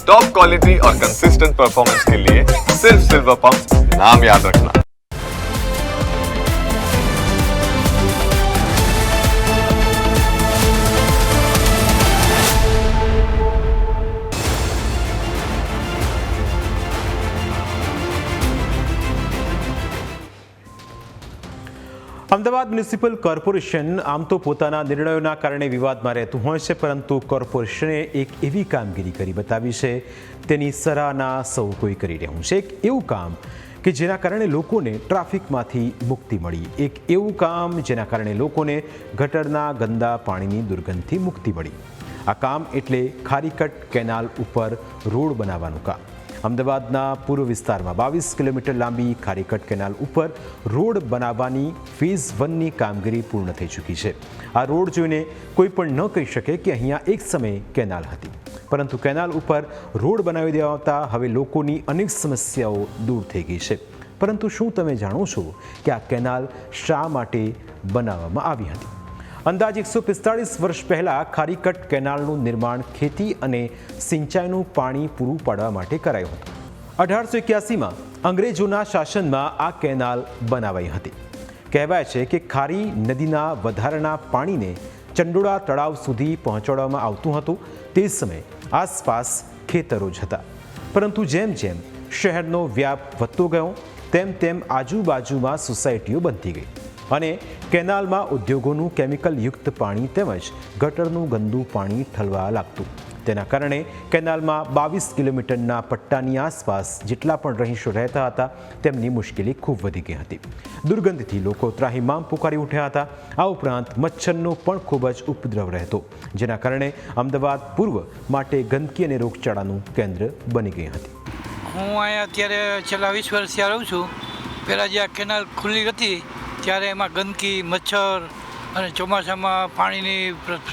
Top quality और consistent performance के लिए सिर्फ सिल्वर पंप नाम याद रखना। અમદાવાદ મ્યુનિસિપલ કોર્પોરેશન આમ તો પોતાના નિર્ણયોના કારણે વિવાદમાં રહેતું હોય છે, પરંતુ કોર્પોરેશને એક એવી કામગીરી કરી બતાવી છે તેની સરાહના સૌ કોઈ કરી રહ્યું છે। એક એવું કામ કે જેના કારણે લોકોને ટ્રાફિકમાંથી મુક્તિ મળી, એક એવું કામ જેના કારણે લોકોને ગટરના ગંદા પાણીની દુર્ગંધથી મુક્તિ મળી। આ કામ એટલે ખારીકટ કેનાલ ઉપર રોડ બનાવવાનું કામ। અમદાવાદના પૂર્વ વિસ્તારમાં 22 કિલોમીટર લાંબી ખારીકટ કેનાલ ઉપર રોડ બનાવવાની ફેઝ 1ની કામગીરી પૂર્ણ થઈ ચૂકી છે। આ રોડ જોઈને કોઈ પણ ન કહી શકે કે અહીંયા એક સમયે કેનાલ હતી, પરંતુ કેનાલ ઉપર રોડ બનાવી દેવાતા હવે લોકોની અનેક સમસ્યાઓ દૂર થઈ ગઈ છે। પરંતુ શું તમે જાણો છો કે આ કેનાલ શા માટે બનાવવામાં આવી હતી? અંદાજે 145 વર્ષ પહેલાં ખારીકટ કેનાલનું નિર્માણ ખેતી અને સિંચાઈનું પાણી પૂરું પાડવા માટે કરાયું હતું। 1881માં અંગ્રેજોના શાસનમાં આ કેનાલ બનાવાઈ હતી। કહેવાય છે કે ખારી નદીના વધારાના પાણીને ચંડોળા તળાવ સુધી પહોંચાડવામાં આવતું હતું। તે સમયે આસપાસ ખેતરો જ હતા, પરંતુ જેમ જેમ શહેરનો વ્યાપ વધતો ગયો તેમ તેમ આજુબાજુમાં સોસાયટીઓ બનતી ગઈ અને કેનાલમાં ઉદ્યોગોનું કેમિકલયુક્ત પાણી તેમજ ગટરનું ગંદુ પાણી ઠલવા લાગતું। તેના કારણે કેનાલમાં 22 કિલોમીટરના પટ્ટાની આસપાસ જેટલા પણ રહીશો રહેતા હતા તેમની મુશ્કેલી ખૂબ વધી ગઈ હતી। દુર્ગંધથી લોકો ત્રાહિમામ પુકારી ઉઠ્યા હતા। આ ઉપરાંત મચ્છરનો પણ ખૂબ જ ઉપદ્રવ રહેતો, જેના કારણે અમદાવાદ પૂર્વ માટે ગંદકી અને રોગચાળાનું કેન્દ્ર બની ગઈ હતી। હું અહીંયા અત્યારે છેલ્લા 20 વર્ષથી રહું છું। પહેલાં જે આ કેનાલ ખુલ્લી હતી ત્યારે એમાં ગંદકી, મચ્છર અને ચોમાસામાં પાણીની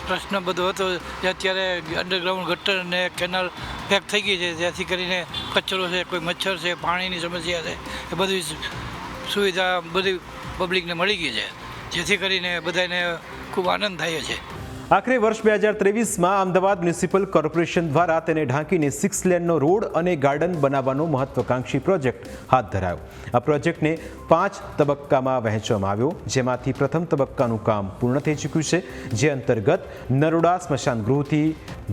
પ્રશ્ન બધો હતો, જે અત્યારે અંડરગ્રાઉન્ડ ગટર ને કેનાલ પેક થઈ ગઈ છે, જેથી કરીને કચરો છે, કોઈ મચ્છર છે, પાણીની સમસ્યા છે, એ બધી સુવિધા બધી પબ્લિકને મળી ગઈ છે, જેથી કરીને બધાને ખૂબ આનંદ થાય છે। આખરે વર્ષ 2023માં અમદાવાદ મ્યુનિસિપલ કોર્પોરેશન દ્વારા તેને ઢાંકીને 6 લેનનો રોડ અને ગાર્ડન બનાવવાનો મહત્વાકાંક્ષી પ્રોજેક્ટ હાથ ધરાયો। આ પ્રોજેક્ટને 5 તબક્કામાં વહેંચવામાં આવ્યો, જેમાંથી પ્રથમ તબક્કાનું કામ પૂર્ણ થઈ ચૂક્યું છે, જે અંતર્ગત નરોડા સ્મશાન ગૃહથી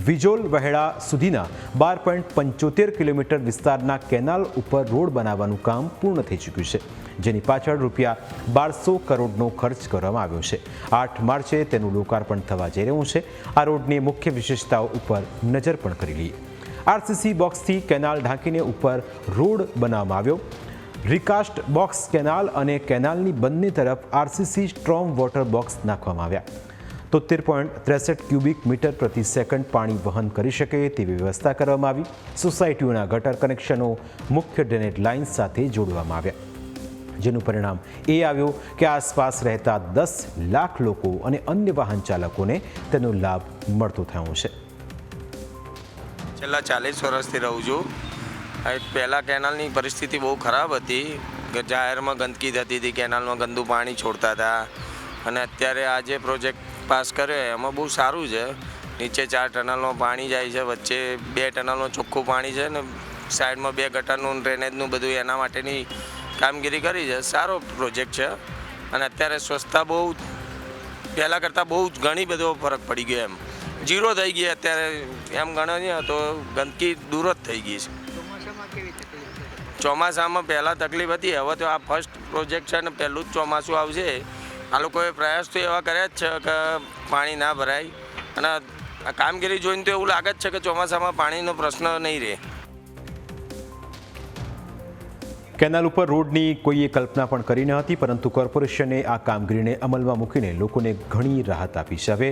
વિજોલ વહેડા સુધીના 12.75 કિલોમીટર વિસ્તારના કેનાલ ઉપર રોડ બનાવવાનું કામ પૂર્ણ થઈ ચૂક્યું છે, જેની પાછળ રૂપિયા 1200 કરોડનો ખર્ચ કરવામાં આવ્યો છે। 8 માર્ચે તેનું લોકાર્પણ થવા જઈ રહ્યું છે। આ રોડની મુખ્ય વિશેષતાઓ ઉપર નજર પણ કરી લઈએ। આરસીસી બોક્સથી કેનાલ ઢાંકીને ઉપર રોડ બનાવવામાં આવ્યો। રિકાસ્ટ બોક્સ કેનાલ અને કેનાલની બંને તરફ આરસીસી સ્ટ્રોમ વોટર બોક્સ નાખવામાં આવ્યા। 73.63 ક્યુબિક મીટર પ્રતિ સેકન્ડ પાણી વહન કરી શકે તેવી વ્યવસ્થા કરવામાં આવી। સોસાયટીઓના ગટર કનેક્શનો મુખ્ય ડ્રેનેજ લાઇન સાથે જોડવામાં આવ્યા, જેનું પરિણામ એ આવ્યું કે આસપાસ રહેતા 10 લાખ લોકો અને અન્ય વાહન ચાલકોને તેનો લાભ મળતો થયો છે। છેલ્લા 40 વર્ષથી રહું છું। પહેલાં કેનાલની પરિસ્થિતિ બહુ ખરાબ હતી, જાહેરમાં ગંદકી થતી હતી, કેનાલમાં ગંદુ પાણી છોડતા હતા, અને અત્યારે આ જે પ્રોજેક્ટ પાસ કર્યો એમાં બહુ સારું છે। નીચે 4 ટનલમાં પાણી જાય છે, વચ્ચે 2 ટનલમાં ચોખ્ખું પાણી છે, ને સાઈડમાં 2 ગટરનું ડ્રેનેજનું બધું એના માટેની કામગીરી કરી છે। સારો પ્રોજેક્ટ છે, અને અત્યારે સ્વચ્છતા બહુ પહેલાં કરતાં બહુ ઘણી બધો ફરક પડી ગયો, એમ 0 થઈ ગઈ। અત્યારે એમ ગણો તો ગંદકી દૂર જ થઈ ગઈ છે। ચોમાસામાં પહેલાં તકલીફ હતી, હવે તો આ ફર્સ્ટ પ્રોજેક્ટ છે ને પહેલું જ ચોમાસું આવશે। આ લોકોએ પ્રયાસ તો એવા કર્યા જ છે કે પાણી ના ભરાય, અને આ કામગીરી જોઈને તો એવું લાગે જ છે કે ચોમાસામાં પાણીનો પ્રશ્ન નહીં રહે। કેનાલ ઉપર રોડની કોઈએ કલ્પના પણ કરી ન હતી, પરંતુ કોર્પોરેશને આ કામગીરીને અમલમાં મૂકીને લોકોને ઘણી રાહત આપી છે। હવે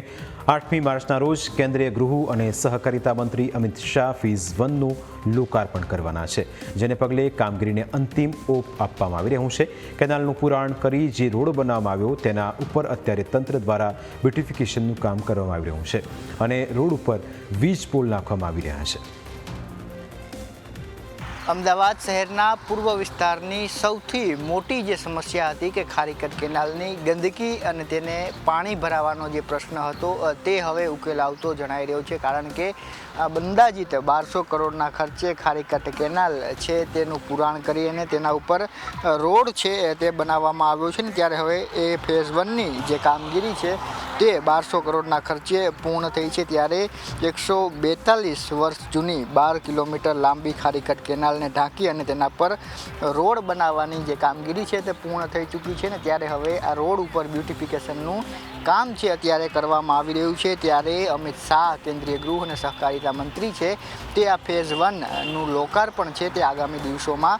8મી માર્ચના રોજ કેન્દ્રીય ગૃહ અને સહકારિતા મંત્રી અમિત શાહ ફેઝ 1નું લોકાર્પણ કરવાના છે, જેને પગલે કામગીરીને અંતિમ ઓપ આપવામાં આવી રહ્યું છે। કેનાલનું પુરાણ કરી જે રોડ બનાવવામાં આવ્યો તેના ઉપર અત્યારે તંત્ર દ્વારા બ્યુટિફિકેશનનું કામ કરવામાં આવી રહ્યું છે, અને રોડ ઉપર વીજ પોલ નાખવામાં આવી રહ્યા છે। અમદાવાદ શહેરના પૂર્વ વિસ્તારની સૌથી મોટી જે સમસ્યા હતી કે ખારીકટ કેનાલની ગંદકી અને તેને પાણી ભરાવાનો જે પ્રશ્ન હતો તે હવે ઉકેલ આવતો જણાઈ રહ્યો છે, કારણ કે અંદાજિત 1200 કરોડના ખર્ચે ખારીકટ કેનાલ છે તેનું પુરાણ કરી અને તેના ઉપર રોડ છે તે બનાવવામાં આવ્યો છે ને ત્યારે હવે એ ફેઝ 1ની જે કામગીરી છે તે 1200 કરોડના ખર્ચે પૂર્ણ થઈ છે। ત્યારે 142 વર્ષ જૂની 12 કિલોમીટર લાંબી ખારીકટ કેનાલને ઢાંકી અને તેના પર રોડ બનાવવાની જે કામગીરી છે તે પૂર્ણ થઈ ચૂકી છે ને ત્યારે હવે આ રોડ ઉપર બ્યુટિફિકેશનનું કામ છે અત્યારે કરવામાં આવી રહ્યું છે। ત્યારે અમિત શાહ કેન્દ્રીય ગૃહ અને સહકારિતા મંત્રી છે તે આ ફેઝ 1નું લોકાર્પણ છે તે આગામી દિવસોમાં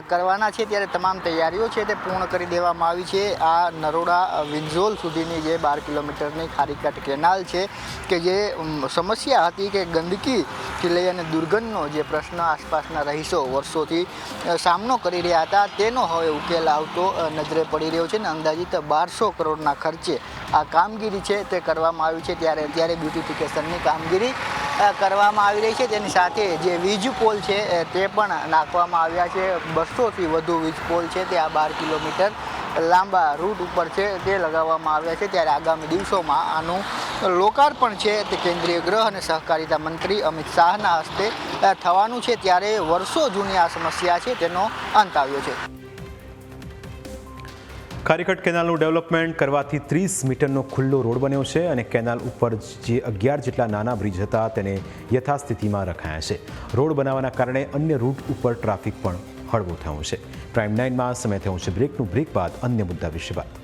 કરવાના છે। ત્યારે તમામ તૈયારીઓ છે તે પૂર્ણ કરી દેવામાં આવી છે। આ નરોડા વિંઝોલ સુધીની જે 12 કિલોમીટરની ખારીકટ કેનાલ છે કે જે સમસ્યા હતી કે ગંદકીથી લઈ અને દુર્ગંધનો જે પ્રશ્ન આસપાસના રહીશો વર્ષોથી સામનો કરી રહ્યા હતા તેનો હવે ઉકેલ આવતો નજરે પડી રહ્યો છે ને અંદાજિત 1200 કરોડના ખર્ચે આ કામગીરી છે તે કરવામાં આવી છે। ત્યારે અત્યારે બ્યુટિફિકેશનની કામગીરી કરવામાં આવી રહી છે। તેની સાથે જે વીજ પોલ છે તે પણ નાખવામાં આવ્યા છે। 200થી વધુ વીજ પોલ છે તે આ 12 કિલોમીટર લાંબા રૂટ ઉપર છે તે લગાવવામાં આવ્યા છે। ત્યારે આગામી દિવસોમાં આનું લોકાર્પણ છે તે કેન્દ્રીય ગૃહ અને સહકારિતા મંત્રી અમિત શાહના હસ્તે થવાનું છે। ત્યારે વર્ષો જૂની આ સમસ્યા છે તેનો અંત આવ્યો છે। ખારીકટ કેનાલનું ડેવલપમેન્ટ કરવાથી 30 મીટરનો ખુલ્લો રોડ બન્યો છે અને કેનાલ ઉપર જે 11 જેટલા નાના બ્રિજ હતા તેને યથાસ્થિતિમાં રખાયા છે। રોડ બનાવવાના કારણે અન્ય રૂટ ઉપર ટ્રાફિક પણ હળવો થયો છે। પ્રાઇમ 9માં સમય થયો છે બ્રેકનું બ્રેક બાદ અન્ય મુદ્દા વિશે વાત।